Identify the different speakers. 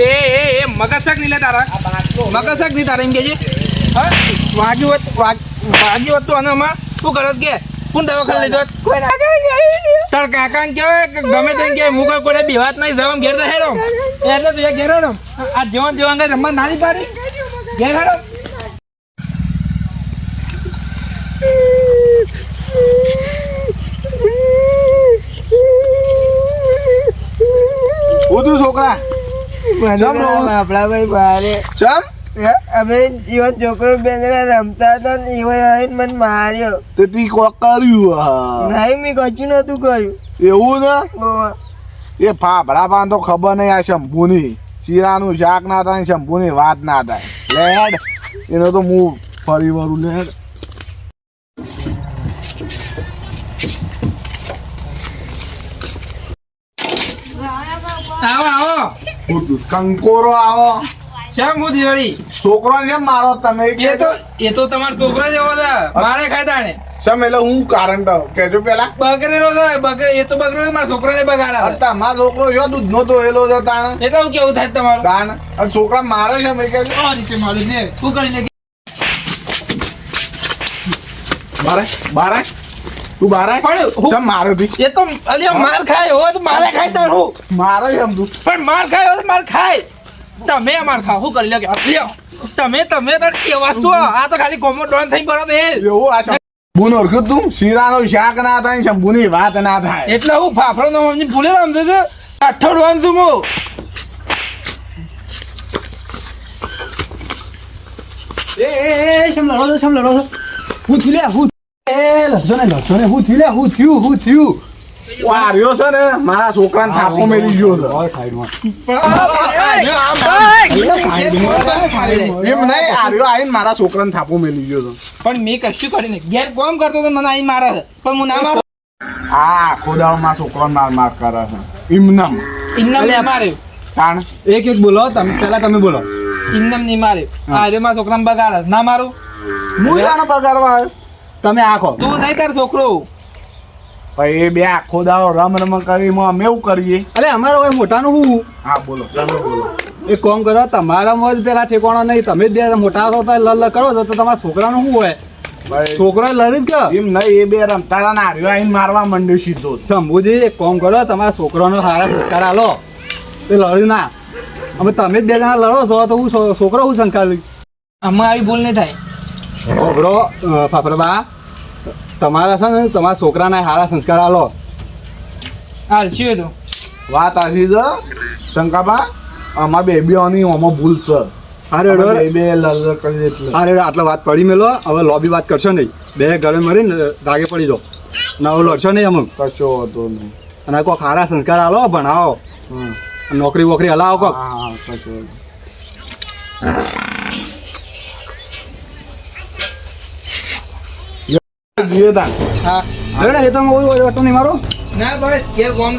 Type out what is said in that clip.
Speaker 1: એ મગજ શક નહીં લે તારા મગજ શક નહીં તારા એમ કે છે હા વાગ્યું હતું અને આમાં શું કરત કે કોણ દવાખાને લીધો તાર કાકા ને કહેવાય કે ગમે તેને કહેવાય હું કોઈ કોઈ બી વાત નહીં જવા ઘેર હેડો એટલે તું ઘેર હેડો આ જેવાન જેવા રમવા નાની પાડી ઘેર હેડો
Speaker 2: ઉધું છોકરા
Speaker 3: આપડા ભાઈ બારે
Speaker 2: ચમ
Speaker 3: અમે જીવન છોકરો બેંગડા રમતા હતા ને એવો આવીને મને માર્યો
Speaker 2: તે તી કોક કર્યું
Speaker 3: નહીં મેં કશું નતું કર્યું
Speaker 2: એવું ને એ ફાફડા પાન તો ખબર નહીં આ શંભુની શીરાનું શાક ના થાય શંભુની વાત ના થાય લેડ એનો તો હું ફરી વળું લેડ
Speaker 1: આવો આવો
Speaker 2: કંકોરો આવો
Speaker 1: શ્યામ હું દિવાળી
Speaker 2: છોકરો કેમ મારો તમે
Speaker 1: એ તો તમારો છોકરો જેવો છે મારે ખાય તાણે
Speaker 2: સમ એટલે હું કારણ તો કેજો પેલા
Speaker 1: બકરેલો છે એ તો બકરેલો મારા છોકરાને બગાડા
Speaker 2: હતા મારો છોકરો જો દૂધ નો દોયેલો છે તાણ
Speaker 1: એ તો કેવું થાય તમારું
Speaker 2: તાણ અને છોકરા મારે છે મેં કે
Speaker 1: આ રીતે મારું ને શું કરી લે
Speaker 2: બારે બારે તું બારે સમ મારો દી
Speaker 1: એ તો અલ્યા માર ખાય હો તો મારે ખાય તાર હું
Speaker 2: મારે છે તું
Speaker 1: પણ માર ખાય હો તો માર ખાય તમે માર ખાવ શું કરી લે લ્યો તમે તાર એ વસ્તુ આ તો ખાલી કોમો ડોન થઈ પડો એ
Speaker 2: એવું આ શંભુને ઓળખ્યું તું શીરાનું શાક ના થાય શંભુની વાત ના થાય
Speaker 1: એટલે હું ફાફડો નો સમજી ભૂલે સમજે છે અઠવાડિયું તું હું
Speaker 4: એ સમ લડો છો હું થયું હું લડજો ને હું થયું
Speaker 2: વાર્યો છે ને મારા છોકરાને થાપો મેલી ગયો છે એમ નહીં આર્યો આવીને મારા છોકરાને થાપો મેલી ગયો છે
Speaker 1: પણ મેં કશું કરી નહીં ઘેર કોમ કરતો તો મને અહીં મારે છે પણ હું ના મારું
Speaker 2: આ ખોદાવ મારા છોકરાને માર કરે છે ઇમનમ
Speaker 1: નહીં માર્યો
Speaker 2: કારણ
Speaker 4: એક બોલો તમે બોલો
Speaker 1: ઇન્નમ નહીં માર્યો આ રે મારા છોકરાને બગાડે ના મારું
Speaker 2: હું જાણે પગારવા આવ્યો
Speaker 4: તમે આખો
Speaker 1: તું નહીં તાર છોકરો
Speaker 2: ભાઈ એ બે આખો દાવ રમ કરી અમે એવું કરીએ
Speaker 4: અરે અમારો હોય મોટાનું હું
Speaker 2: હા બોલો તમે બોલો
Speaker 4: એક કામ કરો તમારામાં જ પેલા ઠેકાણો નહીં તમે જ બે મોટા છો તો લડ કરો છો તો તમારા છોકરાનું શું હોય છોકરો લડી જ કે
Speaker 2: એમ નહીં એ બે રમતા ને આર્યો આવીને મારવા માંડ્યો સીધો
Speaker 4: શંભુજી એક કામ કરો તમારા છોકરાનો સારા સંસ્કાર આલો તે લડ્યું ના અમે તમે જ બે જણા લડો છો તો હું છોકરો હું સંસ્કાર લઈ
Speaker 1: આમાં આવી ભૂલ નહીં થાય
Speaker 4: ઓબરો ફાફરબા તમારા છે ને તમારા છોકરાના સારા સંસ્કાર આલો
Speaker 1: હાલ છીએ તો
Speaker 2: વાત આછી છે શંકાબા અમાર બેબીઓની આમાં ભૂલ છે
Speaker 4: અરે
Speaker 2: બે લલ કરી એટલે
Speaker 4: અરે આટલા વાત પડી મેલો હવે લોબી વાત કરશો નહીં બે ગળે મરીને દાગે પડી દો ના હવે લડશો નહીં અમુક
Speaker 2: કશો હતો નહીં
Speaker 4: અને કોઈ સારા સંસ્કાર આલો ભણાવો નોકરી વોકરી હલાવો કોક
Speaker 2: હા કશો
Speaker 1: હા
Speaker 4: એ તો નહીં મારો
Speaker 1: ના બસ ઘેર કોમ